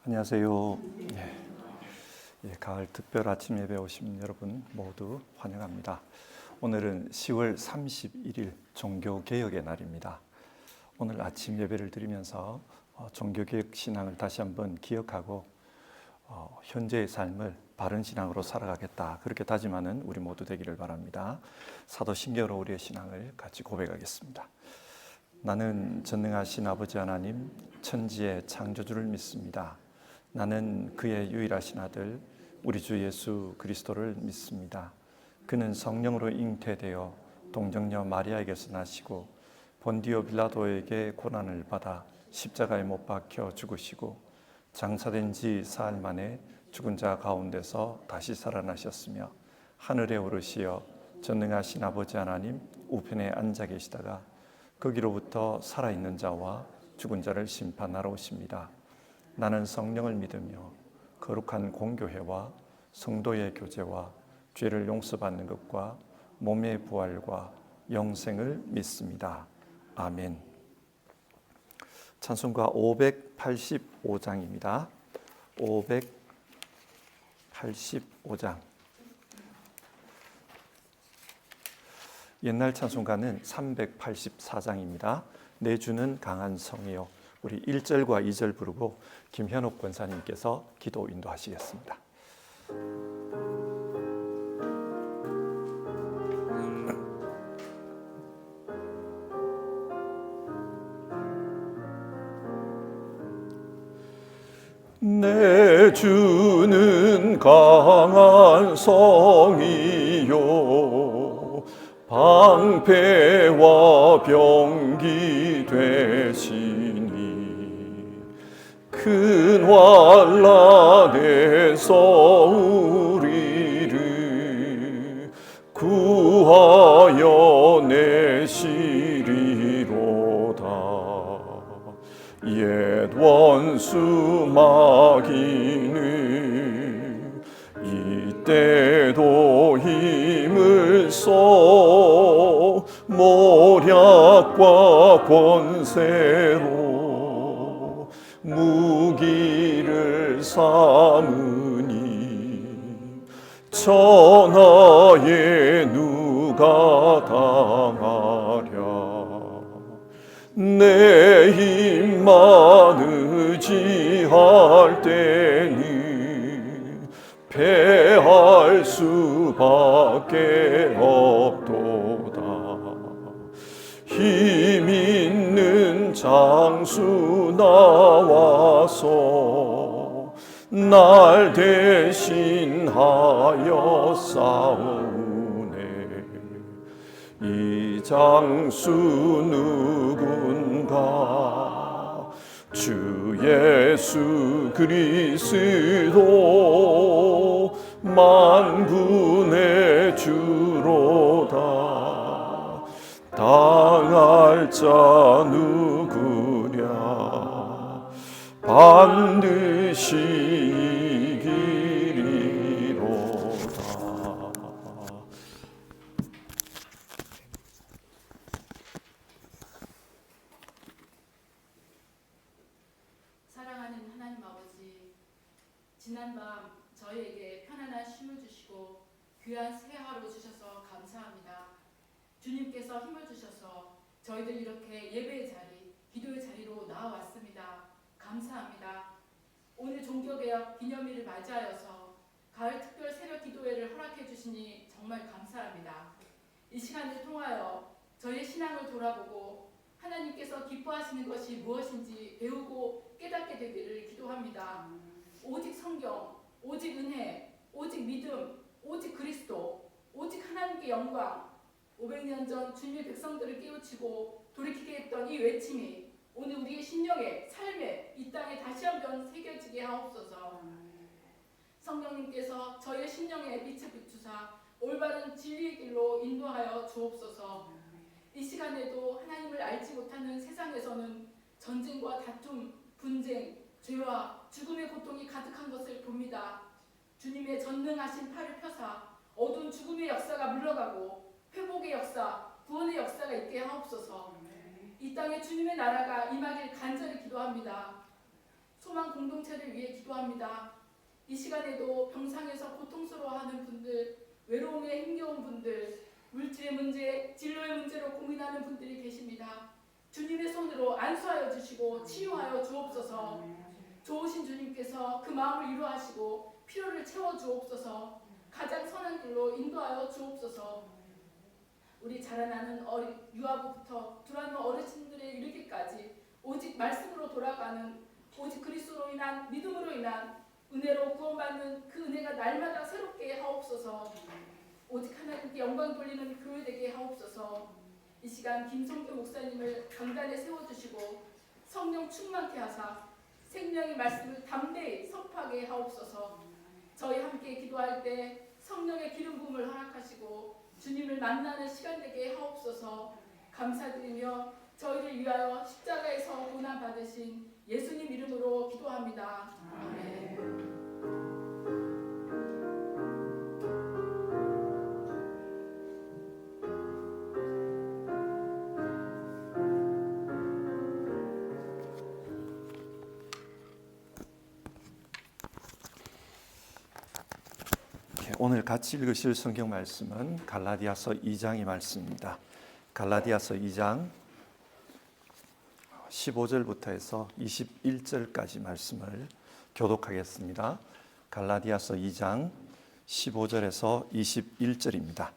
안녕하세요. 가을 특별 아침 예배 오신 여러분 모두 환영합니다. 오늘은 10월 31일 종교개혁의 날입니다. 오늘 아침 예배를 드리면서 종교개혁 신앙을 다시 한번 기억하고 현재의 삶을 바른 신앙으로 살아가겠다, 그렇게 다짐하는 우리 모두 되기를 바랍니다. 사도신경으로 우리의 신앙을 같이 고백하겠습니다. 나는 전능하신 아버지 하나님, 천지의 창조주를 믿습니다. 나는 그의 유일하신 아들 우리 주 예수 그리스도를 믿습니다. 그는 성령으로 잉태되어 동정녀 마리아에게서 나시고 본디오 빌라도에게 고난을 받아 십자가에 못 박혀 죽으시고 장사된 지 사흘 만에 죽은 자 가운데서 다시 살아나셨으며 하늘에 오르시어 전능하신 아버지 하나님 우편에 앉아 계시다가 거기로부터 살아있는 자와 죽은 자를 심판하러 오십니다. 나는 성령을 믿으며 거룩한 공교회와 성도의 교제와 죄를 용서받는 것과 몸의 부활과 영생을 믿습니다. 아멘. 찬송가 585장입니다. 585장. 옛날 찬송가는 384장입니다. 내 주는 강한 성이요. 우리 1절과 2절 부르고 김현옥 권사님께서 기도 인도하시겠습니다. 내 주는 강한 성이요 방패와 병기 되시니 큰 환난에서 우리를 구하여 내시리로다. 옛 원수 마귀는 이때도 힘을 써 모략과 권세로 무기를 삼으니 천하에 누가 당하랴. 내 힘만 의지할 때는 패할 수밖에 없도다. 힘 있는 장수 나와서 날 대신하여 싸우네. 이 장수 누군가? 주 예수 그리스도 만군의 주로다. 당할 자 누구랴? 반드시 이기리로다. 사랑하는 하나님 아버지, 지난밤 저희에게 편안한 쉼을 주시고 귀한 새 하루 주셔서 감사합니다. 주님께서 힘을 주셔서 저희들 이렇게 예배의 자리, 기도의 자리로 나와왔습니다. 감사합니다. 오늘 종교개혁 기념일을 맞이하여서 가을 특별 새벽 기도회를 허락해 주시니 정말 감사합니다. 이 시간을 통하여 저희의 신앙을 돌아보고 하나님께서 기뻐하시는 것이 무엇인지 배우고 깨닫게 되기를 기도합니다. 오직 성경, 오직 은혜, 오직 믿음, 오직 그리스도, 오직 하나님께 영광. 500년 전 주님의 백성들을 깨우치고 돌이키게 했던 이 외침이 오늘 우리의 심령에, 삶에, 이 땅에 다시 한번 새겨지게 하옵소서. 성령님께서 저희의 심령에 빛을 비추사 올바른 진리의 길로 인도하여 주옵소서. 이 시간에도 하나님을 알지 못하는 세상에서는 전쟁과 다툼, 분쟁, 죄와 죽음의 고통이 가득한 것을 봅니다. 주님의 전능하신 팔을 펴사 어두운 죽음의 역사가 물러가고 회복의 역사, 구원의 역사가 있게 하옵소서. 이 땅에 주님의 나라가 임하길 간절히 기도합니다. 소망 공동체를 위해 기도합니다. 이 시간에도 병상에서 고통스러워하는 분들, 외로움에 힘겨운 분들, 물질의 문제, 진로의 문제로 고민하는 분들이 계십니다. 주님의 손으로 안수하여 주시고 치유하여 주옵소서. 좋으신 주님께서 그 마음을 위로하시고 필요를 채워 주옵소서. 가장 선한 길로 인도하여 주옵소서. 우리 자라나는 유아부부터 불안한 어르신들에 이르기까지 오직 말씀으로 돌아가는, 오직 그리스도로 인한 믿음으로 인한 은혜로 구원받는 그 은혜가 날마다 새롭게 하옵소서. 오직 하나님께 영광 돌리는 교회 되게 하옵소서. 이 시간 김성교 목사님을 강단에 세워주시고 성령 충만케 하사 생명의 말씀을 담대히 선포하게 하옵소서. 저희 함께 기도할 때 성령의 기름 부음을 허락하시고 주님을 만나는 시간 되게 하옵소서. 감사드리며 저희를 위하여 십자가에서 고난 받으신 예수님 이름으로 기도합니다. 아멘. 오늘 같이 읽으실 성경 말씀은 갈라디아서 2장의 말씀입니다. 갈라디아서 2장 15절부터 해서 21절까지 말씀을 교독하겠습니다. 갈라디아서 2장 15절에서 21절입니다.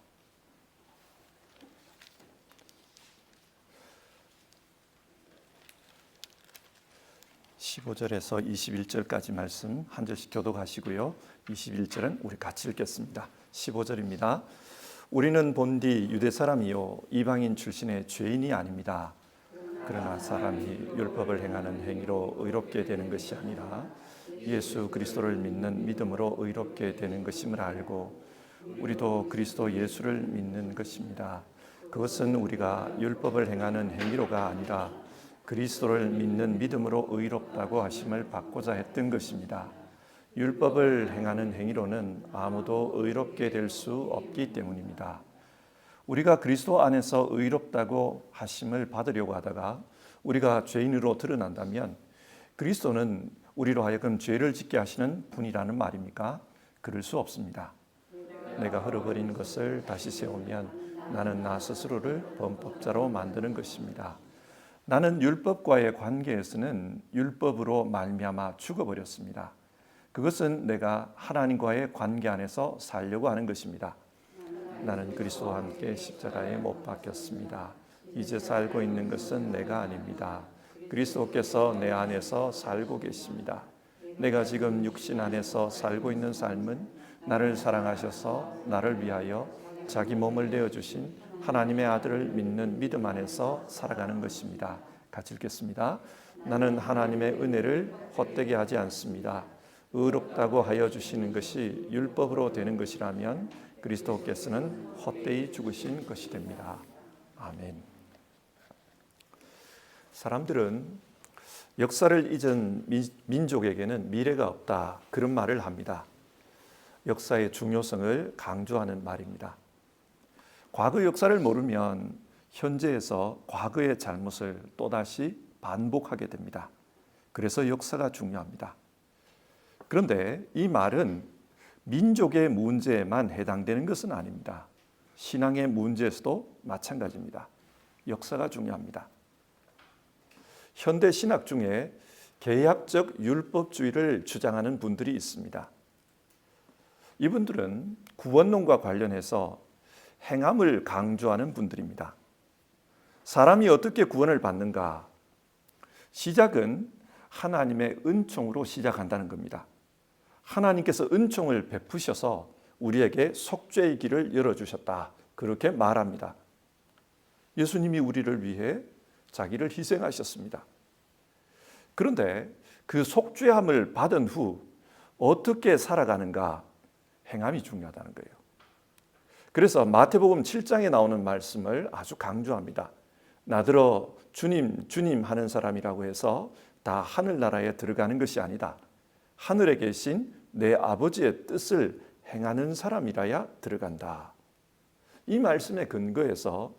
(15절에서) 21절까지 말씀 한 절씩 교독하시고요. 21절은 우리 같이 읽겠습니다. 15절입니다. 우리는 본디 유대 사람이요 이방인 출신의 죄인이 아닙니다. 그러나 사람이 율법을 행하는 행위로 의롭게 되는 것이 아니라 예수 그리스도를 믿는 믿음으로 의롭게 되는 것임을 알고 우리도 그리스도 예수를 믿는 것입니다. 그것은 우리가 율법을 행하는 행위로가 아니라 그리스도를 믿는 믿음으로 의롭다고 하심을 받고자 했던 것입니다. 율법을 행하는 행위로는 아무도 의롭게 될 수 없기 때문입니다. 우리가 그리스도 안에서 의롭다고 하심을 받으려고 하다가 우리가 죄인으로 드러난다면 그리스도는 우리로 하여금 죄를 짓게 하시는 분이라는 말입니까? 그럴 수 없습니다. 내가 흘러버린 것을 다시 세우면 나는 나 스스로를 범법자로 만드는 것입니다. 나는 율법과의 관계에서는 율법으로 말미암아 죽어버렸습니다. 그것은 내가 하나님과의 관계 안에서 살려고 하는 것입니다. 나는 그리스도와 함께 십자가에 못 박혔습니다. 이제 살고 있는 것은 내가 아닙니다. 그리스도께서 내 안에서 살고 계십니다. 내가 지금 육신 안에서 살고 있는 삶은 나를 사랑하셔서 나를 위하여 자기 몸을 내어주신 하나님의 아들을 믿는 믿음 안에서 살아가는 것입니다. 같이 읽겠습니다. 나는 하나님의 은혜를 헛되게 하지 않습니다. 의롭다고 하여 주시는 것이 율법으로 되는 것이라면 그리스도께서는 헛되이 죽으신 것이 됩니다. 아멘. 사람들은 역사를 잊은 민족에게는 미래가 없다, 그런 말을 합니다. 역사의 중요성을 강조하는 말입니다. 과거 역사를 모르면 현재에서 과거의 잘못을 또다시 반복하게 됩니다. 그래서 역사가 중요합니다. 그런데 이 말은 민족의 문제에만 해당되는 것은 아닙니다. 신앙의 문제에서도 마찬가지입니다. 역사가 중요합니다. 현대 신학 중에 개약적 율법주의를 주장하는 분들이 있습니다. 이분들은 구원론과 관련해서 행함을 강조하는 분들입니다. 사람이 어떻게 구원을 받는가? 시작은 하나님의 은총으로 시작한다는 겁니다. 하나님께서 은총을 베푸셔서 우리에게 속죄의 길을 열어주셨다, 그렇게 말합니다. 예수님이 우리를 위해 자기를 희생하셨습니다. 그런데 그 속죄함을 받은 후 어떻게 살아가는가? 행함이 중요하다는 거예요. 그래서 마태복음 7장에 나오는 말씀을 아주 강조합니다. 나더러 주님 주님 하는 사람이라고 해서 다 하늘나라에 들어가는 것이 아니다. 하늘에 계신 내 아버지의 뜻을 행하는 사람이라야 들어간다. 이 말씀에 근거해서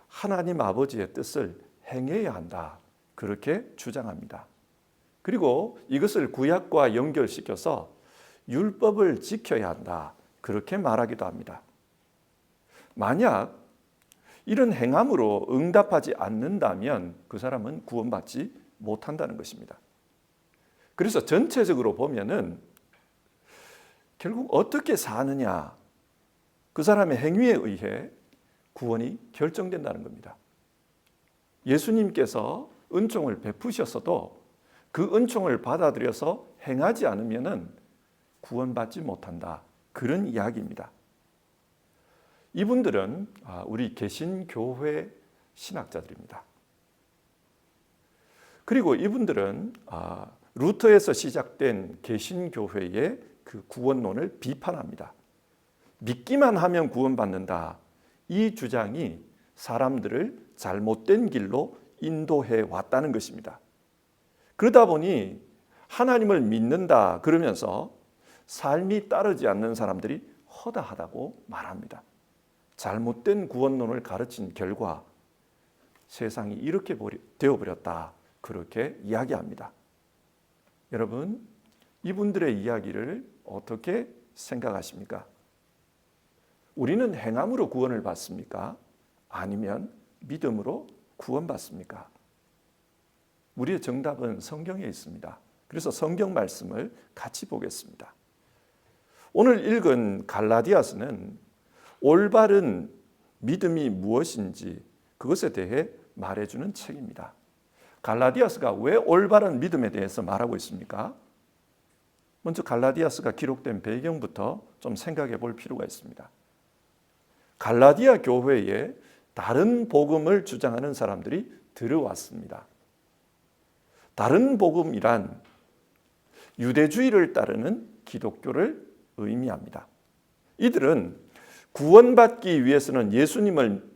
하나님 아버지의 뜻을 행해야 한다, 그렇게 주장합니다. 그리고 이것을 구약과 연결시켜서 율법을 지켜야 한다. 그렇게 말하기도 합니다. 만약 이런 행함으로 응답하지 않는다면 그 사람은 구원받지 못한다는 것입니다. 그래서 전체적으로 보면은 결국 어떻게 사느냐, 그 사람의 행위에 의해 구원이 결정된다는 겁니다. 예수님께서 은총을 베푸셨어도 그 은총을 받아들여서 행하지 않으면은 구원받지 못한다. 그런 이야기입니다. 이분들은 우리 개신교회 신학자들입니다. 그리고 이분들은 루터에서 시작된 개신교회의 그 구원론을 비판합니다. 믿기만 하면 구원받는다. 이 주장이 사람들을 잘못된 길로 인도해 왔다는 것입니다. 그러다 보니 하나님을 믿는다 그러면서 삶이 따르지 않는 사람들이 허다하다고 말합니다. 잘못된 구원론을 가르친 결과 세상이 이렇게 되어버렸다. 그렇게 이야기합니다. 여러분, 이분들의 이야기를 어떻게 생각하십니까? 우리는 행함으로 구원을 받습니까? 아니면 믿음으로 구원받습니까? 우리의 정답은 성경에 있습니다. 그래서 성경 말씀을 같이 보겠습니다. 오늘 읽은 갈라디아서는 올바른 믿음이 무엇인지 그것에 대해 말해주는 책입니다. 갈라디아서가 왜 올바른 믿음에 대해서 말하고 있습니까? 먼저 갈라디아서가 기록된 배경부터 좀 생각해 볼 필요가 있습니다. 갈라디아 교회에 다른 복음을 주장하는 사람들이 들어왔습니다. 다른 복음이란 유대주의를 따르는 기독교를 의미합니다. 이들은 구원받기 위해서는 예수님을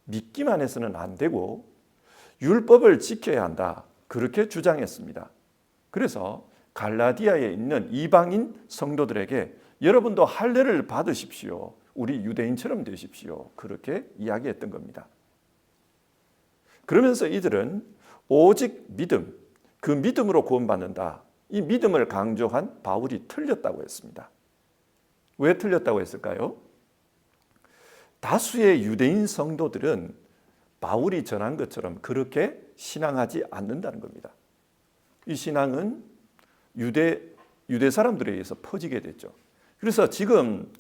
믿기만 해서는 안 되고 율법을 지켜야 한다. 그렇게 주장했습니다. 그래서 갈라디아에 있는 이방인 성도들에게 여러분도 할례를 받으십시오. 우리 유대인처럼 되십시오. 그렇게 이야기했던 겁니다. 그러면서 이들은 오직 믿음, 그 믿음으로 구원받는다. 이 믿음을 강조한 바울이 틀렸다고 했습니다. 왜 틀렸다고 했을까요? 다수의 유대인 성도들은 바울이 전한 것처럼 그렇게 신앙하지 않는다는 겁니다. 이 신앙은 유대 사람들에 의해서 퍼지게 됐죠. 그래서 지금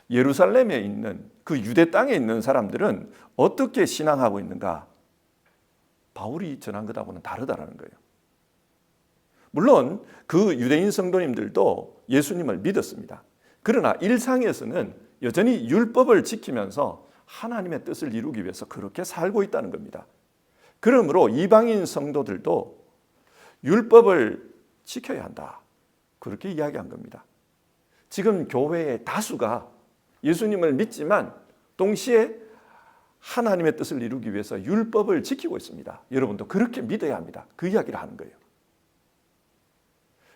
예루살렘에 있는 그 유대 땅에 있는 사람들은 어떻게 신앙하고 있는가? 바울이 전한 것하고는 다르다라는 거예요. 물론 그 유대인 성도님들도 예수님을 믿었습니다. 그러나 일상에서는 여전히 율법을 지키면서 하나님의 뜻을 이루기 위해서 그렇게 살고 있다는 겁니다. 그러므로 이방인 성도들도 율법을 지켜야 한다. 그렇게 이야기한 겁니다. 지금 교회의 다수가 예수님을 믿지만 동시에 하나님의 뜻을 이루기 위해서 율법을 지키고 있습니다. 여러분도 그렇게 믿어야 합니다. 그 이야기를 하는 거예요.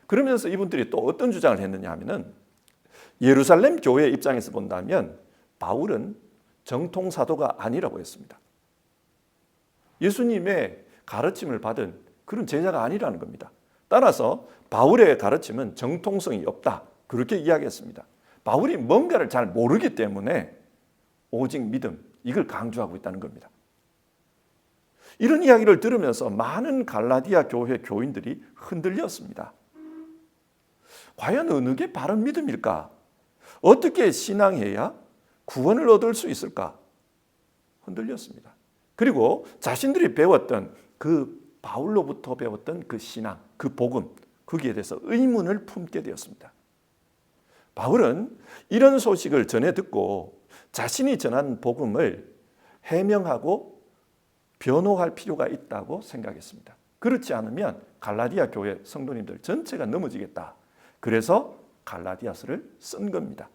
그러면서 이분들이 또 어떤 주장을 했느냐 하면은 예루살렘 교회 입장에서 본다면 바울은 정통 사도가 아니라고 했습니다. 예수님의 가르침을 받은 그런 제자가 아니라는 겁니다. 따라서 바울의 가르침은 정통성이 없다. 그렇게 이야기했습니다. 바울이 뭔가를 잘 모르기 때문에 오직 믿음, 이걸 강조하고 있다는 겁니다. 이런 이야기를 들으면서 많은 갈라디아 교회 교인들이 흔들렸습니다. 과연 어느 게 바른 믿음일까? 어떻게 신앙해야 구원을 얻을 수 있을까? 흔들렸습니다. 그리고 자신들이 배웠던 그 바울로부터 배웠던 그 신앙, 그 복음, 거기에 대해서 의문을 품게 되었습니다. 바울은 이런 소식을 전해 듣고 자신이 전한 복음을 해명하고 변호할 필요가 있다고 생각했습니다. 그렇지 않으면 갈라디아 교회 성도님들 전체가 넘어지겠다. 그래서 갈라디아서를 쓴 겁니다.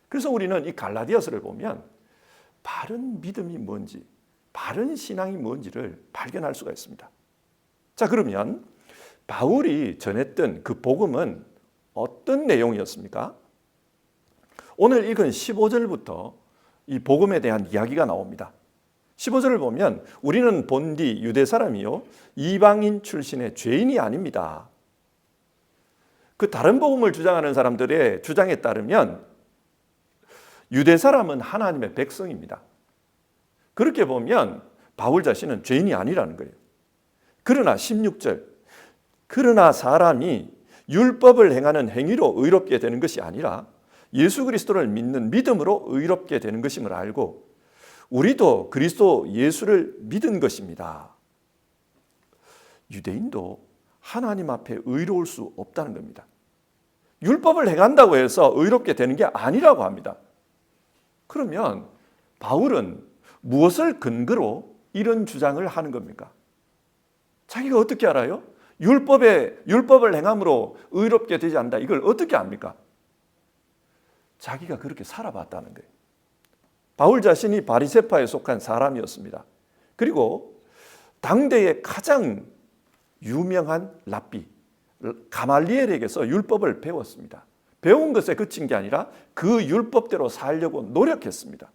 그래서 우리는 이 갈라디아서를 보면 바른 믿음이 뭔지, 바른 신앙이 뭔지를 발견할 수가 있습니다. 자, 그러면 바울이 전했던 그 복음은 어떤 내용이었습니까? 오늘 읽은 15절부터 이 복음에 대한 이야기가 나옵니다. 15절을 보면 우리는 본디 유대 사람이요 이방인 출신의 죄인이 아닙니다. 그 다른 복음을 주장하는 사람들의 주장에 따르면 유대 사람은 하나님의 백성입니다. 그렇게 보면 바울 자신은 죄인이 아니라는 거예요. 그러나 16절, 그러나 사람이 율법을 행하는 행위로 의롭게 되는 것이 아니라 예수 그리스도를 믿는 믿음으로 의롭게 되는 것임을 알고 우리도 그리스도 예수를 믿은 것입니다. 유대인도 하나님 앞에 의로울 수 없다는 겁니다. 율법을 행한다고 해서 의롭게 되는 게 아니라고 합니다. 그러면 바울은 무엇을 근거로 이런 주장을 하는 겁니까? 자기가 어떻게 알아요? 율법을 행함으로 의롭게 되지 않는다. 이걸 어떻게 압니까? 자기가 그렇게 살아봤다는 거예요. 바울 자신이 바리새파에 속한 사람이었습니다. 그리고 당대의 가장 유명한 랍비 가말리엘에게서 율법을 배웠습니다. 배운 것에 그친 게 아니라 그 율법대로 살려고 노력했습니다.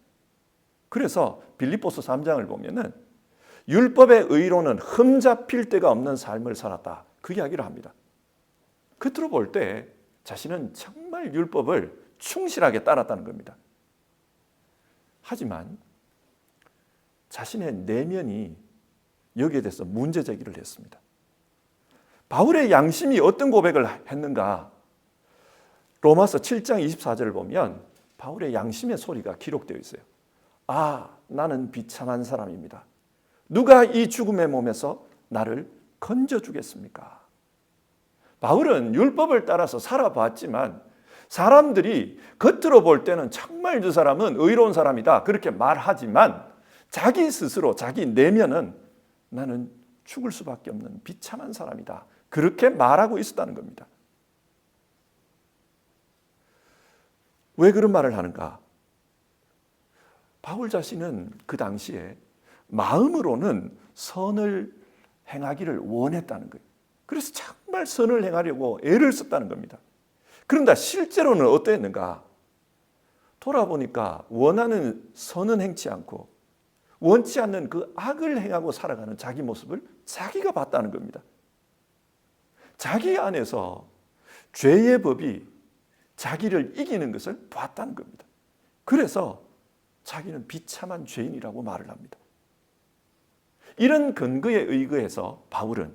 그래서 빌립보서 3장을 보면은 율법의 의로는 흠잡힐 데가 없는 삶을 살았다. 그 이야기를 합니다. 겉으로 볼 때 자신은 정말 율법을 충실하게 따랐다는 겁니다. 하지만 자신의 내면이 여기에 대해서 문제 제기를 했습니다. 바울의 양심이 어떤 고백을 했는가? 로마서 7장 24절을 보면 바울의 양심의 소리가 기록되어 있어요. 아, 나는 비참한 사람입니다. 누가 이 죽음의 몸에서 나를 건져주겠습니까? 바울은 율법을 따라서 살아봤지만 사람들이 겉으로 볼 때는 정말 저 사람은 의로운 사람이다 그렇게 말하지만 자기 스스로 자기 내면은 나는 죽을 수밖에 없는 비참한 사람이다 그렇게 말하고 있었다는 겁니다. 왜 그런 말을 하는가? 바울 자신은 그 당시에 마음으로는 선을 행하기를 원했다는 거예요. 그래서 정말 선을 행하려고 애를 썼다는 겁니다. 그런데 실제로는 어떠했는가? 돌아보니까 원하는 선은 행치 않고 원치 않는 그 악을 행하고 살아가는 자기 모습을 자기가 봤다는 겁니다. 자기 안에서 죄의 법이 자기를 이기는 것을 봤다는 겁니다. 그래서 자기는 비참한 죄인이라고 말을 합니다. 이런 근거에 의거해서 바울은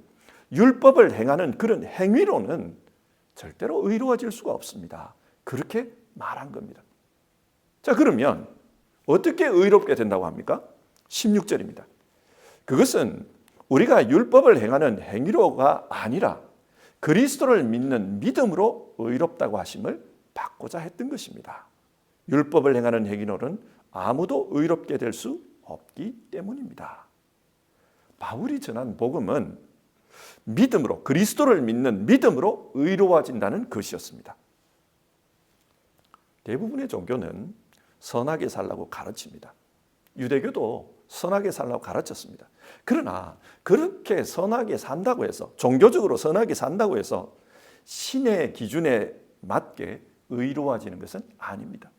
율법을 행하는 그런 행위로는 절대로 의로워질 수가 없습니다. 그렇게 말한 겁니다. 자, 그러면 어떻게 의롭게 된다고 합니까? 16절입니다. 그것은 우리가 율법을 행하는 행위로가 아니라 그리스도를 믿는 믿음으로 의롭다고 하심을 받고자 했던 것입니다. 율법을 행하는 행위로는 아무도 의롭게 될 수 없기 때문입니다. 바울이 전한 복음은 믿음으로, 그리스도를 믿는 믿음으로 의로워진다는 것이었습니다. 대부분의 종교는 선하게 살라고 가르칩니다. 유대교도 선하게 살라고 가르쳤습니다. 그러나 그렇게 선하게 산다고 해서, 종교적으로 선하게 산다고 해서 신의 기준에 맞게 의로워지는 것은 아닙니다.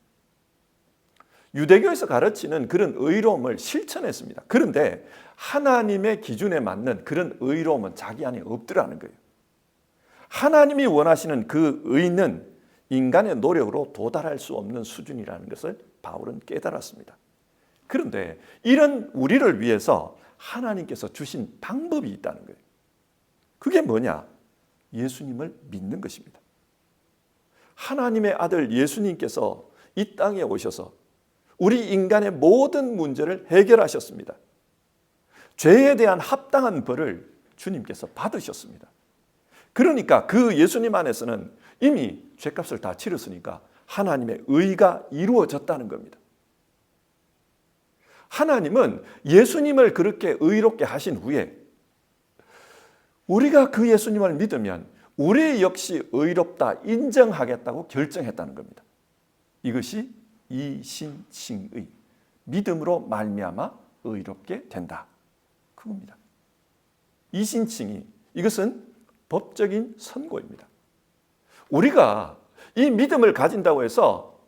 유대교에서 가르치는 그런 의로움을 실천했습니다. 그런데 하나님의 기준에 맞는 그런 의로움은 자기 안에 없더라는 거예요. 하나님이 원하시는 그 의는 인간의 노력으로 도달할 수 없는 수준이라는 것을 바울은 깨달았습니다. 그런데 이런 우리를 위해서 하나님께서 주신 방법이 있다는 거예요. 그게 뭐냐? 예수님을 믿는 것입니다. 하나님의 아들 예수님께서 이 땅에 오셔서 우리 인간의 모든 문제를 해결하셨습니다. 죄에 대한 합당한 벌을 주님께서 받으셨습니다. 그러니까 그 예수님 안에서는 이미 죄값을 다 치렀으니까 하나님의 의가 이루어졌다는 겁니다. 하나님은 예수님을 그렇게 의롭게 하신 후에 우리가 그 예수님을 믿으면 우리 역시 의롭다 인정하겠다고 결정했다는 겁니다. 이것이 이신칭의, 믿음으로 말미암아 의롭게 된다. 그겁니다. 이신칭의, 이것은 법적인 선고입니다. 우리가 이 믿음을 가진다고 해서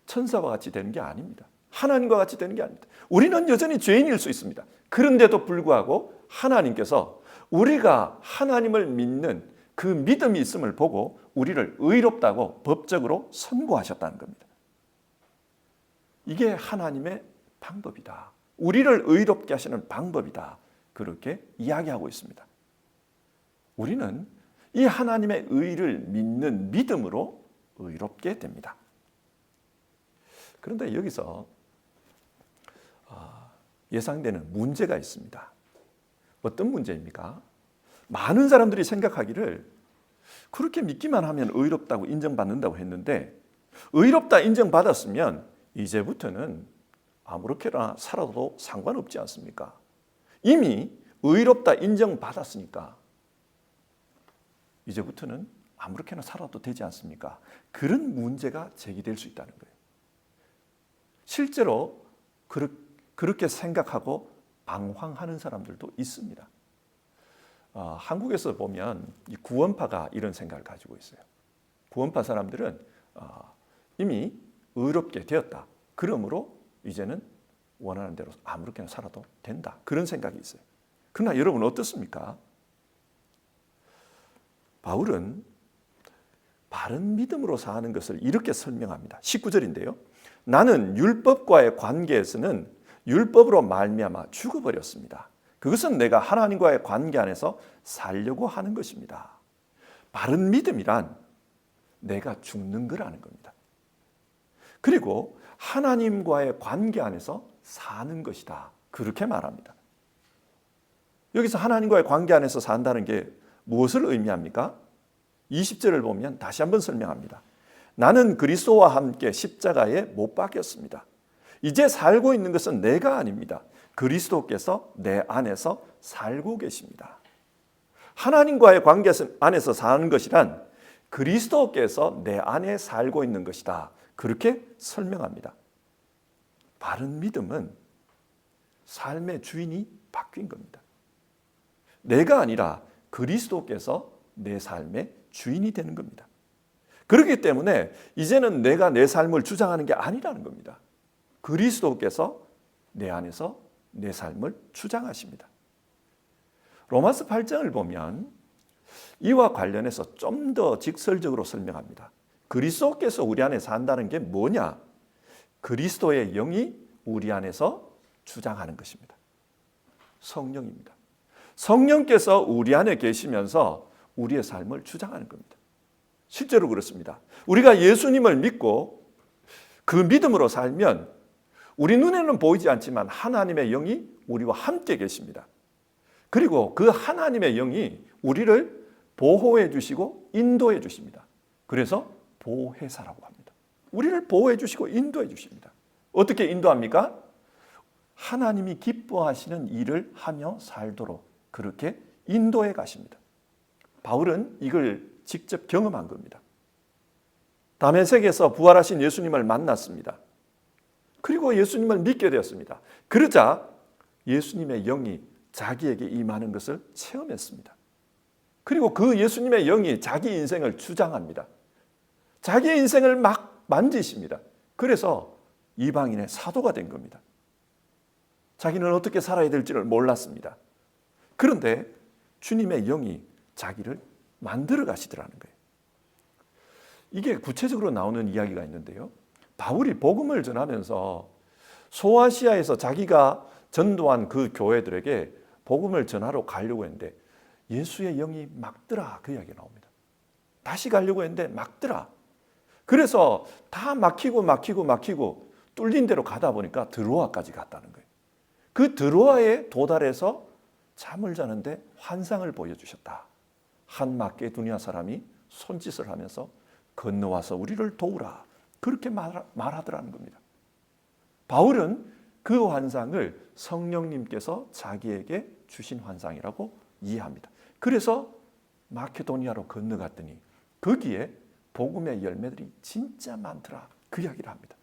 천사와 같이 되는 게 아닙니다. 하나님과 같이 되는 게 아닙니다. 우리는 여전히 죄인일 수 있습니다. 그런데도 불구하고 하나님께서 우리가 하나님을 믿는 그 믿음이 있음을 보고 우리를 의롭다고 법적으로 선고하셨다는 겁니다. 이게 하나님의 방법이다. 우리를 의롭게 하시는 방법이다. 그렇게 이야기하고 있습니다. 우리는 이 하나님의 의를 믿는 믿음으로 의롭게 됩니다. 그런데 여기서 예상되는 문제가 있습니다. 어떤 문제입니까? 많은 사람들이 생각하기를 그렇게 믿기만 하면 의롭다고 인정받는다고 했는데 의롭다 인정받았으면 이제부터는 아무렇게나 살아도 상관없지 않습니까? 이미 의롭다 인정받았으니까 이제부터는 아무렇게나 살아도 되지 않습니까? 그런 문제가 제기될 수 있다는 거예요. 실제로 그렇게 생각하고 방황하는 사람들도 있습니다. 한국에서 보면 이 구원파가 이런 생각을 가지고 있어요. 구원파 사람들은 이미 의롭게 되었다. 그러므로 이제는 원하는 대로 아무렇게나 살아도 된다. 그런 생각이 있어요. 그러나 여러분 어떻습니까? 바울은 바른 믿음으로 사는 것을 이렇게 설명합니다. 19절인데요. 나는 율법과의 관계에서는 율법으로 말미암아 죽어버렸습니다. 그것은 내가 하나님과의 관계 안에서 살려고 하는 것입니다. 바른 믿음이란 내가 죽는 거라는 겁니다. 그리고 하나님과의 관계 안에서 사는 것이다. 그렇게 말합니다. 여기서 하나님과의 관계 안에서 산다는 게 무엇을 의미합니까? 20절을 보면 다시 한번 설명합니다. 나는 그리스도와 함께 십자가에 못 박혔습니다. 이제 살고 있는 것은 내가 아닙니다. 그리스도께서 내 안에서 살고 계십니다. 하나님과의 관계 안에서 사는 것이란 그리스도께서 내 안에 살고 있는 것이다. 그렇게 설명합니다. 바른 믿음은 삶의 주인이 바뀐 겁니다. 내가 아니라 그리스도께서 내 삶의 주인이 되는 겁니다. 그렇기 때문에 이제는 내가 내 삶을 주장하는 게 아니라는 겁니다. 그리스도께서 내 안에서 내 삶을 주장하십니다. 로마서 8장을 보면 이와 관련해서 좀 더 직설적으로 설명합니다. 그리스도께서 우리 안에 산다는 게 뭐냐? 그리스도의 영이 우리 안에서 주장하는 것입니다. 성령입니다. 성령께서 우리 안에 계시면서 우리의 삶을 주장하는 겁니다. 실제로 그렇습니다. 우리가 예수님을 믿고 그 믿음으로 살면 우리 눈에는 보이지 않지만 하나님의 영이 우리와 함께 계십니다. 그리고 그 하나님의 영이 우리를 보호해 주시고 인도해 주십니다. 그래서 보혜사라고 합니다. 우리를 보호해 주시고 인도해 주십니다. 어떻게 인도합니까? 하나님이 기뻐하시는 일을 하며 살도록 그렇게 인도해 가십니다. 바울은 이걸 직접 경험한 겁니다. 다메섹에서 부활하신 예수님을 만났습니다. 그리고 예수님을 믿게 되었습니다. 그러자 예수님의 영이 자기에게 임하는 것을 체험했습니다. 그리고 그 예수님의 영이 자기 인생을 주장합니다. 자기의 인생을 막 만지십니다. 그래서 이방인의 사도가 된 겁니다. 자기는 어떻게 살아야 될지를 몰랐습니다. 그런데 주님의 영이 자기를 만들어 가시더라는 거예요. 이게 구체적으로 나오는 이야기가 있는데요. 바울이 복음을 전하면서 소아시아에서 자기가 전도한 그 교회들에게 복음을 전하러 가려고 했는데 예수의 영이 막더라, 그 이야기가 나옵니다. 다시 가려고 했는데 막더라. 그래서 다 막히고 뚫린 대로 가다 보니까 드로아까지 갔다는 거예요. 그 드로아에 도달해서 잠을 자는데 환상을 보여주셨다. 한 마케도니아 사람이 손짓을 하면서 건너와서 우리를 도우라. 그렇게 말하더라는 겁니다. 바울은 그 환상을 성령님께서 자기에게 주신 환상이라고 이해합니다. 그래서 마케도니아로 건너갔더니 거기에 복음의 열매들이 진짜 많더라. 그 이야기를 합니다.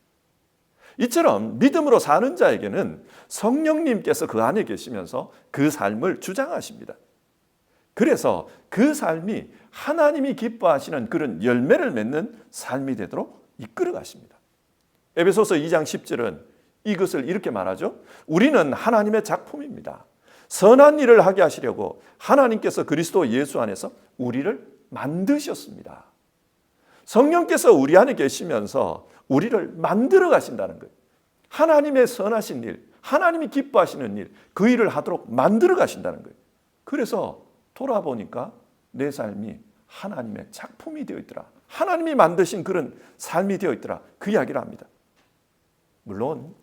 이처럼 믿음으로 사는 자에게는 성령님께서 그 안에 계시면서 그 삶을 주장하십니다. 그래서 그 삶이 하나님이 기뻐하시는 그런 열매를 맺는 삶이 되도록 이끌어 가십니다. 에베소서 2장 10절은 이것을 이렇게 말하죠. 우리는 하나님의 작품입니다. 선한 일을 하게 하시려고 하나님께서 그리스도 예수 안에서 우리를 만드셨습니다. 성령께서 우리 안에 계시면서 우리를 만들어 가신다는 거예요. 하나님의 선하신 일, 하나님이 기뻐하시는 일, 그 일을 하도록 만들어 가신다는 거예요. 그래서 돌아보니까 내 삶이 하나님의 작품이 되어 있더라. 하나님이 만드신 그런 삶이 되어 있더라. 그 이야기를 합니다. 물론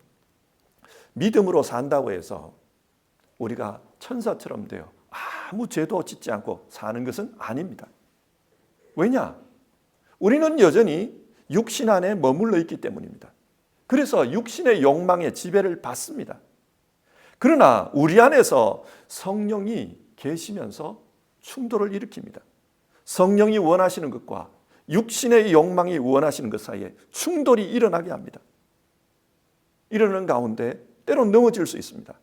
믿음으로 산다고 해서 우리가 천사처럼 되어 아무 죄도 짓지 않고 사는 것은 아닙니다. 왜냐? 우리는 여전히 육신 안에 머물러 있기 때문입니다. 그래서 육신의 욕망의 지배를 받습니다. 그러나 우리 안에서 성령이 계시면서 충돌을 일으킵니다. 성령이 원하시는 것과 육신의 욕망이 원하시는 것 사이에 충돌이 일어나게 합니다. 이러는 가운데 때론 넘어질 수 있습니다.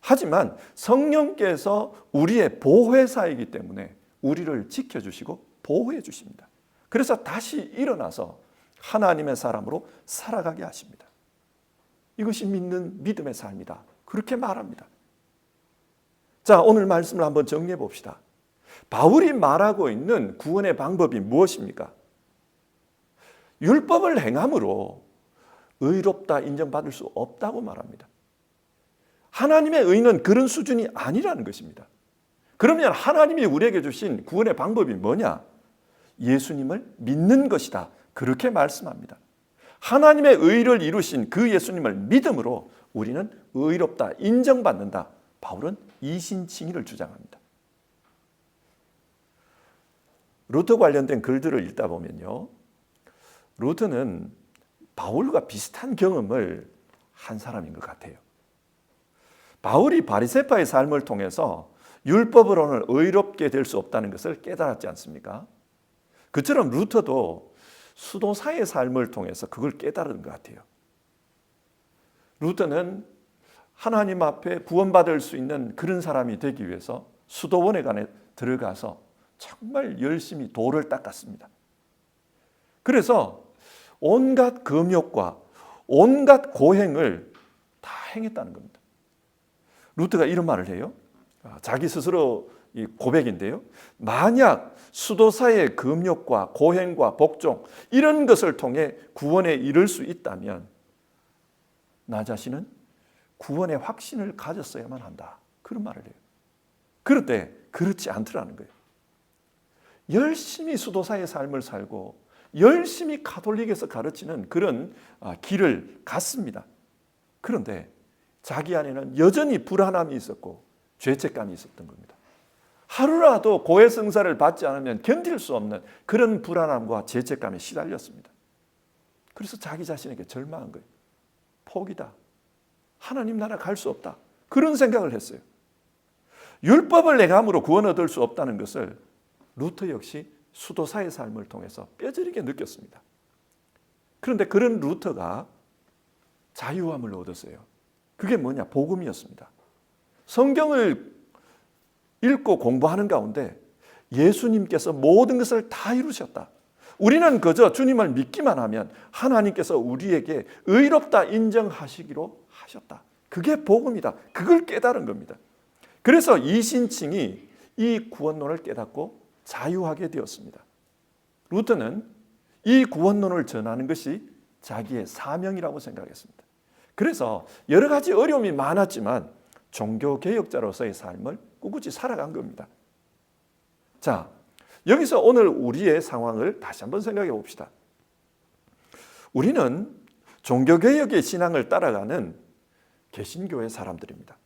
하지만 성령께서 우리의 보혜사이기 때문에 우리를 지켜주시고 보호해 주십니다. 그래서 다시 일어나서 하나님의 사람으로 살아가게 하십니다. 이것이 믿는 믿음의 삶이다. 그렇게 말합니다. 자, 오늘 말씀을 한번 정리해 봅시다. 바울이 말하고 있는 구원의 방법이 무엇입니까? 율법을 행함으로 의롭다 인정받을 수 없다고 말합니다. 하나님의 의는 그런 수준이 아니라는 것입니다. 그러면 하나님이 우리에게 주신 구원의 방법이 뭐냐? 예수님을 믿는 것이다. 그렇게 말씀합니다. 하나님의 의를 이루신 그 예수님을 믿음으로 우리는 의롭다 인정받는다. 바울은 이신칭의를 주장합니다. 루터 관련된 글들을 읽다 보면요, 루터는 바울과 비슷한 경험을 한 사람인 것 같아요. 바울이 바리새파의 삶을 통해서 율법으로는 의롭게 될 수 없다는 것을 깨달았지 않습니까? 그처럼 루터도 수도사의 삶을 통해서 그걸 깨달은 것 같아요. 루터는 하나님 앞에 구원받을 수 있는 그런 사람이 되기 위해서 수도원에 들어가서 정말 열심히 돌을 닦았습니다. 그래서 온갖 금욕과 온갖 고행을 다 행했다는 겁니다. 루터가 이런 말을 해요. 자기 스스로 고백인데요. 만약 수도사의 금욕과 고행과 복종 이런 것을 통해 구원에 이를 수 있다면 나 자신은 구원의 확신을 가졌어야만 한다. 그런 말을 해요. 그런데 그렇지 않더라는 거예요. 열심히 수도사의 삶을 살고 열심히 가톨릭에서 가르치는 그런 길을 갔습니다. 그런데 자기 안에는 여전히 불안함이 있었고 죄책감이 있었던 겁니다. 하루라도 고해성사를 받지 않으면 견딜 수 없는 그런 불안함과 죄책감에 시달렸습니다. 그래서 자기 자신에게 절망한 거예요. 포기다. 하나님 나라 갈 수 없다. 그런 생각을 했어요. 율법을 행함으로 구원 얻을 수 없다는 것을 루터 역시 수도사의 삶을 통해서 뼈저리게 느꼈습니다. 그런데 그런 루터가 자유함을 얻었어요. 그게 뭐냐? 복음이었습니다. 성경을 읽고 공부하는 가운데 예수님께서 모든 것을 다 이루셨다. 우리는 그저 주님을 믿기만 하면 하나님께서 우리에게 의롭다 인정하시기로 하셨다. 그게 복음이다. 그걸 깨달은 겁니다. 그래서 이신칭이 이 구원론을 깨닫고 자유하게 되었습니다. 루터는 이 구원론을 전하는 것이 자기의 사명이라고 생각했습니다. 그래서 여러 가지 어려움이 많았지만 종교개혁자로서의 삶을 꿋꿋이 살아간 겁니다. 자, 여기서 오늘 우리의 상황을 다시 한번 생각해 봅시다. 우리는 종교개혁의 신앙을 따라가는 개신교회 사람들입니다.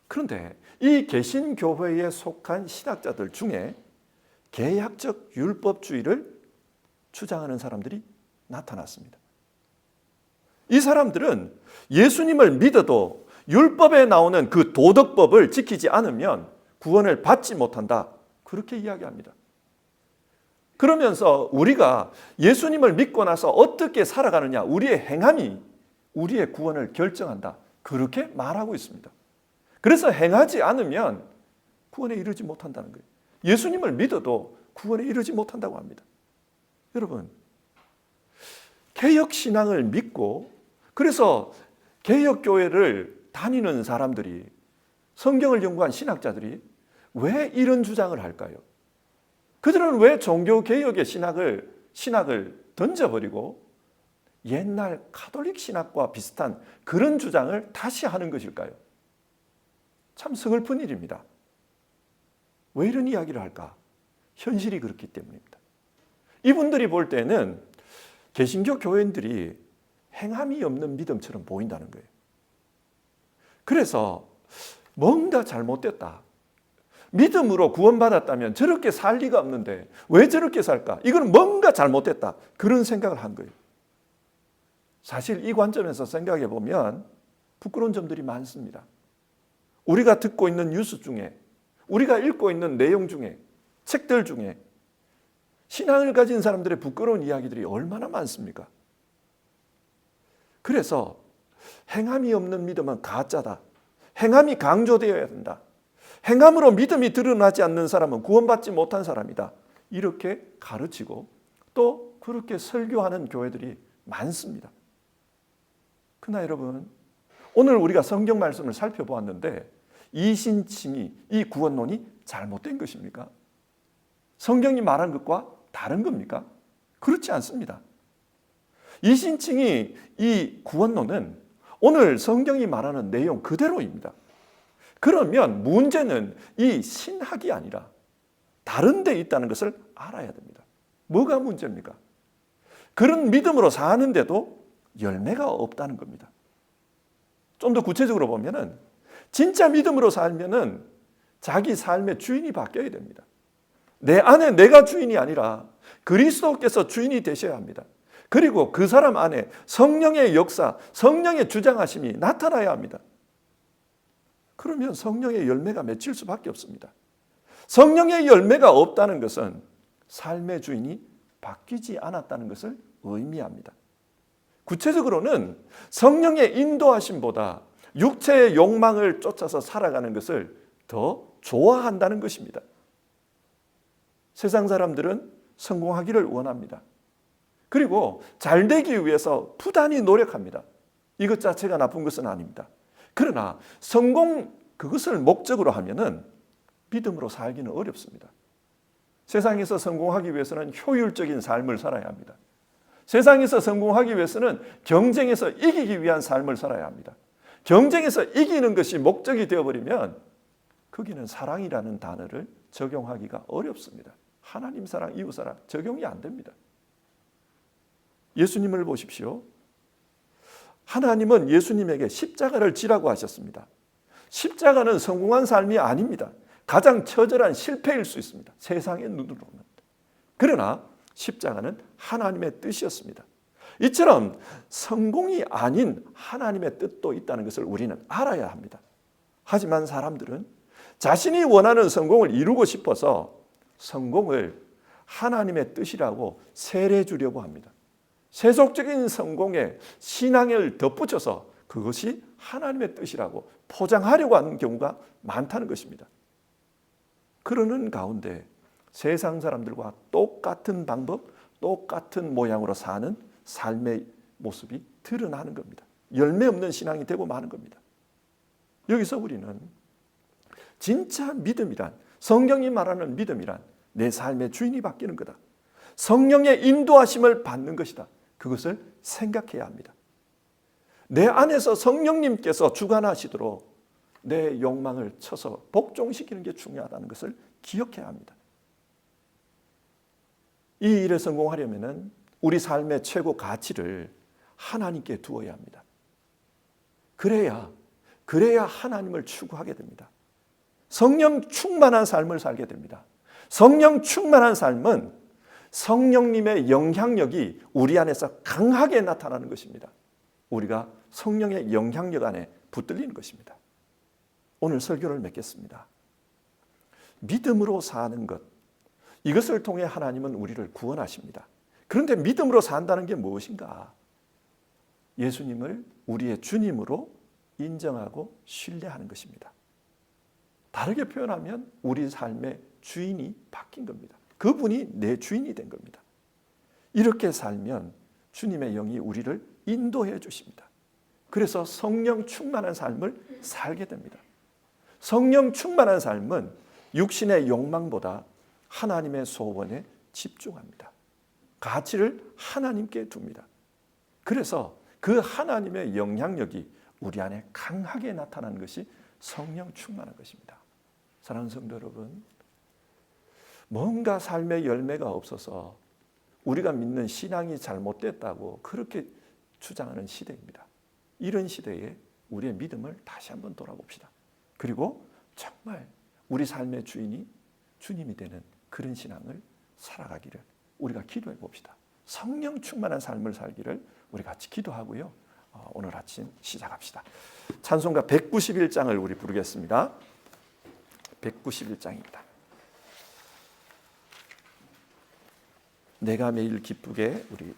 그런데 이 개신교회에 속한 신학자들 중에 개약적 율법주의를 주장하는 사람들이 나타났습니다. 이 사람들은 예수님을 믿어도 율법에 나오는 그 도덕법을 지키지 않으면 구원을 받지 못한다. 그렇게 이야기합니다. 그러면서 우리가 예수님을 믿고 나서 어떻게 살아가느냐, 우리의 행함이 우리의 구원을 결정한다. 그렇게 말하고 있습니다. 그래서 행하지 않으면 구원에 이르지 못한다는 거예요. 예수님을 믿어도 구원에 이르지 못한다고 합니다. 여러분, 개혁신앙을 믿고 그래서 개혁교회를 다니는 사람들이, 성경을 연구한 신학자들이 왜 이런 주장을 할까요? 그들은 왜 종교개혁의 신학을 던져버리고 옛날 가톨릭 신학과 비슷한 그런 주장을 다시 하는 것일까요? 참 서글픈 일입니다. 왜 이런 이야기를 할까? 현실이 그렇기 때문입니다. 이분들이 볼 때는 개신교 교인들이 행함이 없는 믿음처럼 보인다는 거예요. 그래서 뭔가 잘못됐다. 믿음으로 구원받았다면 저렇게 살 리가 없는데 왜 저렇게 살까? 이건 뭔가 잘못됐다. 그런 생각을 한 거예요. 사실 이 관점에서 생각해 보면 부끄러운 점들이 많습니다. 우리가 듣고 있는 뉴스 중에, 우리가 읽고 있는 내용 중에, 책들 중에 신앙을 가진 사람들의 부끄러운 이야기들이 얼마나 많습니까? 그래서 행함이 없는 믿음은 가짜다. 행함이 강조되어야 된다. 행함으로 믿음이 드러나지 않는 사람은 구원받지 못한 사람이다. 이렇게 가르치고 또 그렇게 설교하는 교회들이 많습니다. 그러나 여러분, 오늘 우리가 성경 말씀을 살펴보았는데 이신칭의, 이 구원론이 잘못된 것입니까? 성경이 말한 것과 다른 겁니까? 그렇지 않습니다. 이신칭의 이 구원론은 오늘 성경이 말하는 내용 그대로입니다. 그러면 문제는 이 신학이 아니라 다른 데 있다는 것을 알아야 됩니다. 뭐가 문제입니까? 그런 믿음으로 사는데도 열매가 없다는 겁니다. 좀 더 구체적으로 보면은 진짜 믿음으로 살면은 자기 삶의 주인이 바뀌어야 됩니다. 내 안에 내가 주인이 아니라 그리스도께서 주인이 되셔야 합니다. 그리고 그 사람 안에 성령의 역사, 성령의 주장하심이 나타나야 합니다. 그러면 성령의 열매가 맺힐 수밖에 없습니다. 성령의 열매가 없다는 것은 삶의 주인이 바뀌지 않았다는 것을 의미합니다. 구체적으로는 성령의 인도하심보다 육체의 욕망을 쫓아서 살아가는 것을 더 좋아한다는 것입니다. 세상 사람들은 성공하기를 원합니다. 그리고 잘 되기 위해서 부단히 노력합니다. 이것 자체가 나쁜 것은 아닙니다. 그러나 성공 그것을 목적으로 하면은 믿음으로 살기는 어렵습니다. 세상에서 성공하기 위해서는 효율적인 삶을 살아야 합니다. 세상에서 성공하기 위해서는 경쟁에서 이기기 위한 삶을 살아야 합니다. 경쟁에서 이기는 것이 목적이 되어버리면 거기는 사랑이라는 단어를 적용하기가 어렵습니다. 하나님 사랑, 이웃 사랑 적용이 안 됩니다. 예수님을 보십시오. 하나님은 예수님에게 십자가를 지라고 하셨습니다. 십자가는 성공한 삶이 아닙니다. 가장 처절한 실패일 수 있습니다. 세상의 눈으로는. 그러나 십자가는 하나님의 뜻이었습니다. 이처럼 성공이 아닌 하나님의 뜻도 있다는 것을 우리는 알아야 합니다. 하지만 사람들은 자신이 원하는 성공을 이루고 싶어서 성공을 하나님의 뜻이라고 세례 주려고 합니다. 세속적인 성공에 신앙을 덧붙여서 그것이 하나님의 뜻이라고 포장하려고 하는 경우가 많다는 것입니다. 그러는 가운데 세상 사람들과 똑같은 방법, 똑같은 모양으로 사는 삶의 모습이 드러나는 겁니다. 열매 없는 신앙이 되고 마는 겁니다. 여기서 우리는 진짜 믿음이란, 성경이 말하는 믿음이란 내 삶의 주인이 바뀌는 거다. 성령의 인도하심을 받는 것이다. 그것을 생각해야 합니다. 내 안에서 성령님께서 주관하시도록 내 욕망을 쳐서 복종시키는 게 중요하다는 것을 기억해야 합니다. 이 일에 성공하려면 우리 삶의 최고 가치를 하나님께 두어야 합니다. 그래야 하나님을 추구하게 됩니다. 성령 충만한 삶을 살게 됩니다. 성령 충만한 삶은 성령님의 영향력이 우리 안에서 강하게 나타나는 것입니다. 우리가 성령의 영향력 안에 붙들리는 것입니다. 오늘 설교를 맺겠습니다. 믿음으로 사는 것, 이것을 통해 하나님은 우리를 구원하십니다. 그런데 믿음으로 산다는 게 무엇인가? 예수님을 우리의 주님으로 인정하고 신뢰하는 것입니다. 다르게 표현하면 우리 삶의 주인이 바뀐 겁니다. 그분이 내 주인이 된 겁니다. 이렇게 살면 주님의 영이 우리를 인도해 주십니다. 그래서 성령 충만한 삶을 살게 됩니다. 성령 충만한 삶은 육신의 욕망보다 하나님의 소원에 집중합니다. 가치를 하나님께 둡니다. 그래서 그 하나님의 영향력이 우리 안에 강하게 나타나는 것이 성령 충만한 것입니다. 사랑하는 성도 여러분, 뭔가 삶의 열매가 없어서 우리가 믿는 신앙이 잘못됐다고 그렇게 주장하는 시대입니다. 이런 시대에 우리의 믿음을 다시 한번 돌아봅시다. 그리고 정말 우리 삶의 주인이 주님이 되는 그런 신앙을 살아가기를 우리가 기도해 봅시다. 성령 충만한 삶을 살기를 우리 같이 기도하고요. 오늘 아침 시작합시다. 찬송가 191장을 우리 부르겠습니다. 191장입니다. 내가 매일 기쁘게 우리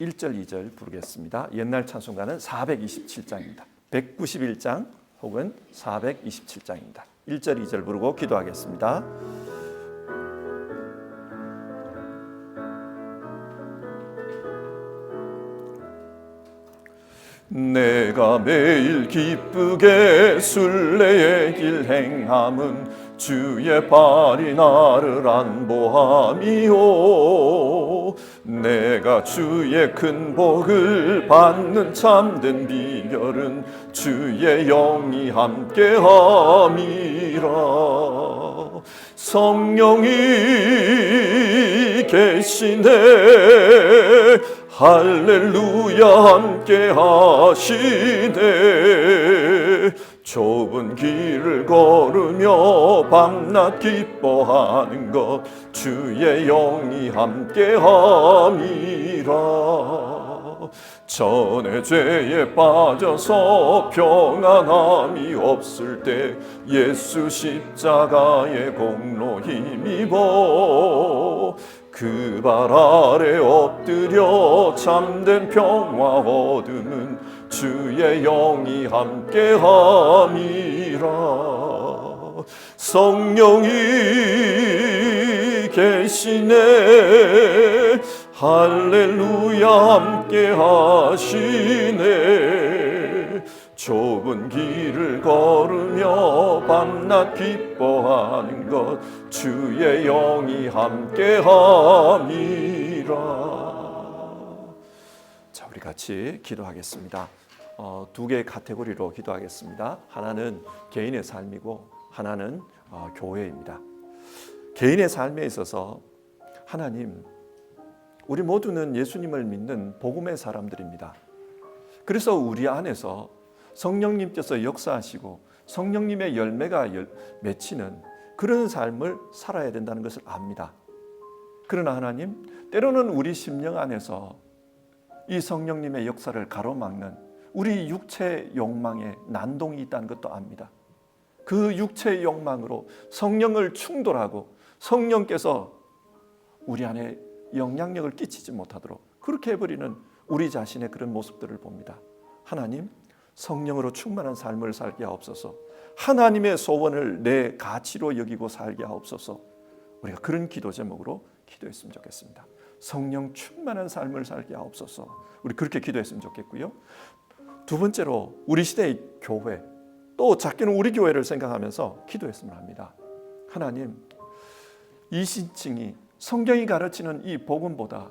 1절 2절 부르겠습니다. 옛날 찬송가는 427장입니다. 191장 혹은 427장입니다. 1절 2절 부르고 기도하겠습니다. 내가 매일 기쁘게 순례의 길 행함은 주의 발이 나를 안보함이요 내가 주의 큰 복을 받는 참된 비결은 주의 영이 함께함이라 성령이 계시네 할렐루야 함께 하시네 좁은 길을 걸으며 밤낮 기뻐하는 것 주의 영이 함께 함이라 전에 죄에 빠져서 평안함이 없을 때 예수 십자가의 공로 힘입어 그 발 아래 엎드려 참된 평화 얻음은 주의 영이 함께함이라 성령이 계시네 할렐루야 함께하시네 좁은 길을 걸으며 밤낮 기뻐하는 것 주의 영이 함께함이라. 자, 우리 같이 기도하겠습니다. 두 개의 카테고리로 기도하겠습니다. 하나는 개인의 삶이고 하나는 교회입니다. 개인의 삶에 있어서 하나님, 우리 모두는 예수님을 믿는 복음의 사람들입니다. 그래서 우리 안에서 성령님께서 역사하시고 성령님의 열매가 맺히는 그런 삶을 살아야 된다는 것을 압니다. 그러나 하나님, 때로는 우리 심령 안에서 이 성령님의 역사를 가로막는 우리 육체의 욕망에 난동이 있다는 것도 압니다. 그 육체의 욕망으로 성령을 충돌하고 성령께서 우리 안에 영향력을 끼치지 못하도록 그렇게 해버리는 우리 자신의 그런 모습들을 봅니다. 하나님, 성령으로 충만한 삶을 살게 하옵소서. 하나님의 소원을 내 가치로 여기고 살게 하옵소서. 우리가 그런 기도 제목으로 기도했으면 좋겠습니다. 성령 충만한 삶을 살게 하옵소서. 우리 그렇게 기도했으면 좋겠고요. 두 번째로 우리 시대의 교회, 또 작게는 우리 교회를 생각하면서 기도했으면 합니다. 하나님, 이 신칭이 성경이 가르치는 이 복음보다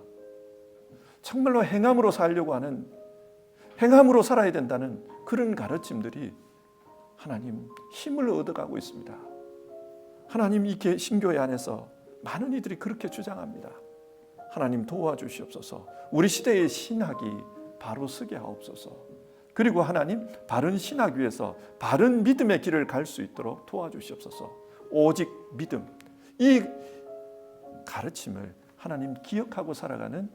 정말로 행함으로 살려고 하는, 행함으로 살아야 된다는 그런 가르침들이 하나님 힘을 얻어가고 있습니다. 하나님, 이 신교회 안에서 많은 이들이 그렇게 주장합니다. 하나님 도와주시옵소서. 우리 시대의 신학이 바로 서게 하옵소서. 그리고 하나님, 바른 신학 위에서 바른 믿음의 길을 갈 수 있도록 도와주시옵소서. 오직 믿음, 이 가르침을 하나님 기억하고 살아가는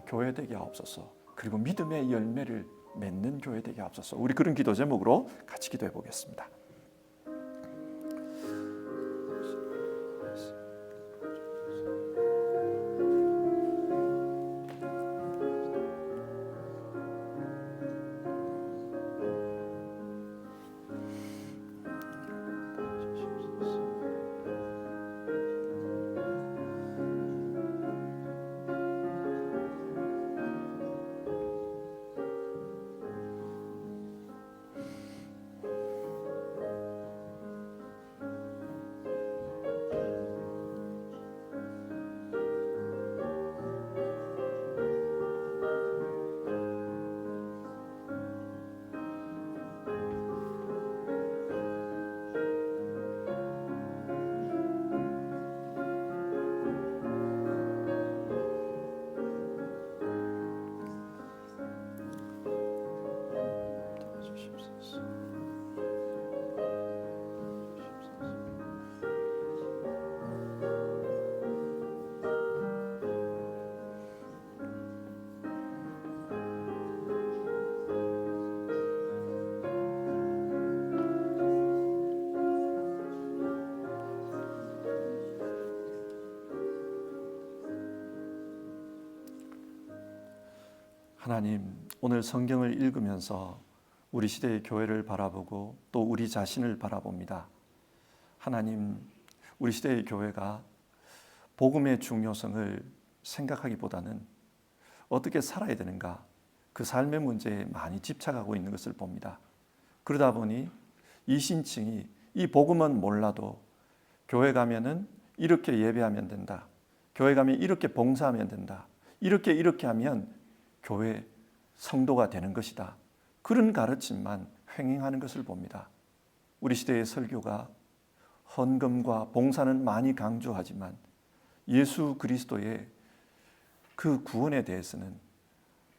교회 되게 하옵소서. 그리고 믿음의 열매를 맺는 교회 되게 하옵소서. 우리 그런 기도 제목으로 같이 기도해 보겠습니다. 하나님, 오늘 성경을 읽으면서 우리 시대의 교회를 바라보고 또 우리 자신을 바라봅니다. 하나님, 우리 시대의 교회가 복음의 중요성을 생각하기보다는 어떻게 살아야 되는가, 그 삶의 문제에 많이 집착하고 있는 것을 봅니다. 그러다 보니 이 신층이 이 복음은 몰라도 교회 가면은 이렇게 예배하면 된다, 교회 가면 이렇게 봉사하면 된다, 이렇게 하면 교회 성도가 되는 것이다, 그런 가르침만 횡행하는 것을 봅니다. 우리 시대의 설교가 헌금과 봉사는 많이 강조하지만 예수 그리스도의 그 구원에 대해서는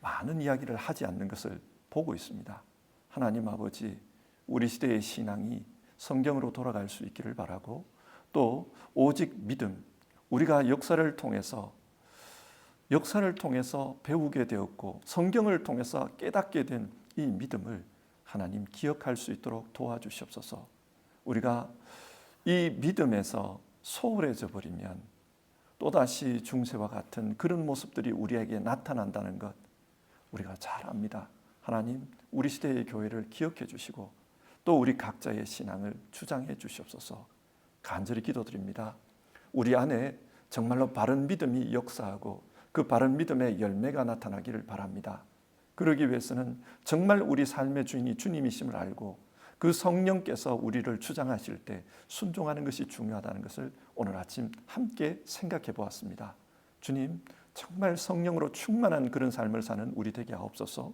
많은 이야기를 하지 않는 것을 보고 있습니다. 하나님 아버지, 우리 시대의 신앙이 성경으로 돌아갈 수 있기를 바라고, 또 오직 믿음, 우리가 역사를 통해서 배우게 되었고 성경을 통해서 깨닫게 된 이 믿음을 하나님 기억할 수 있도록 도와주시옵소서. 우리가 이 믿음에서 소홀해져 버리면 또다시 중세와 같은 그런 모습들이 우리에게 나타난다는 것 우리가 잘 압니다. 하나님, 우리 시대의 교회를 기억해 주시고 또 우리 각자의 신앙을 주장해 주시옵소서. 간절히 기도드립니다. 우리 안에 정말로 바른 믿음이 역사하고 그 바른 믿음의 열매가 나타나기를 바랍니다. 그러기 위해서는 정말 우리 삶의 주인이 주님이심을 알고 그 성령께서 우리를 주장하실 때 순종하는 것이 중요하다는 것을 오늘 아침 함께 생각해 보았습니다. 주님, 정말 성령으로 충만한 그런 삶을 사는 우리 되게 하옵소서.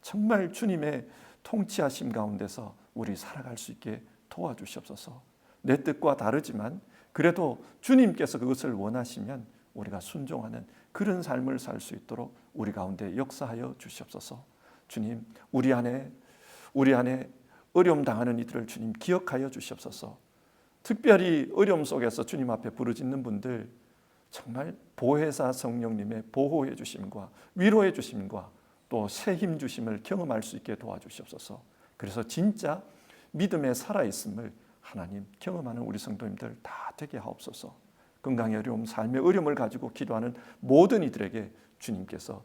정말 주님의 통치하심 가운데서 우리 살아갈 수 있게 도와주시옵소서. 내 뜻과 다르지만 그래도 주님께서 그것을 원하시면 우리가 순종하는 그런 삶을 살 수 있도록 우리 가운데 역사하여 주시옵소서. 주님, 우리 안에 어려움 당하는 이들을 주님 기억하여 주시옵소서. 특별히 어려움 속에서 주님 앞에 부르짖는 분들 정말 보혜사 성령님의 보호해 주심과 위로해 주심과 또 새 힘 주심을 경험할 수 있게 도와주시옵소서. 그래서 진짜 믿음에 살아있음을 하나님 경험하는 우리 성도님들 다 되게 하옵소서. 건강의 어려움, 삶의 어려움을 가지고 기도하는 모든 이들에게 주님께서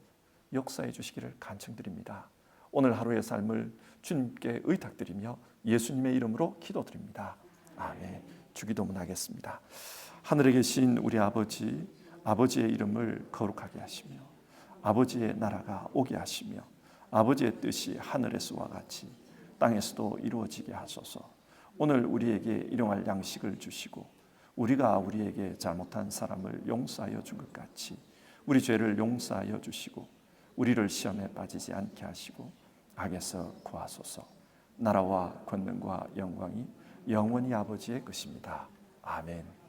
역사해 주시기를 간청드립니다. 오늘 하루의 삶을 주님께 의탁드리며 예수님의 이름으로 기도드립니다. 아멘. 주기도문 하겠습니다. 하늘에 계신 우리 아버지, 아버지의 이름을 거룩하게 하시며 아버지의 나라가 오게 하시며 아버지의 뜻이 하늘에서와 같이 땅에서도 이루어지게 하소서. 오늘 우리에게 일용할 양식을 주시고 우리가 우리에게 잘못한 사람을 용서하여 준 것 같이 우리 죄를 용서하여 주시고 우리를 시험에 빠지지 않게 하시고 악에서 구하소서. 나라와 권능과 영광이 영원히 아버지의 것입니다. 아멘.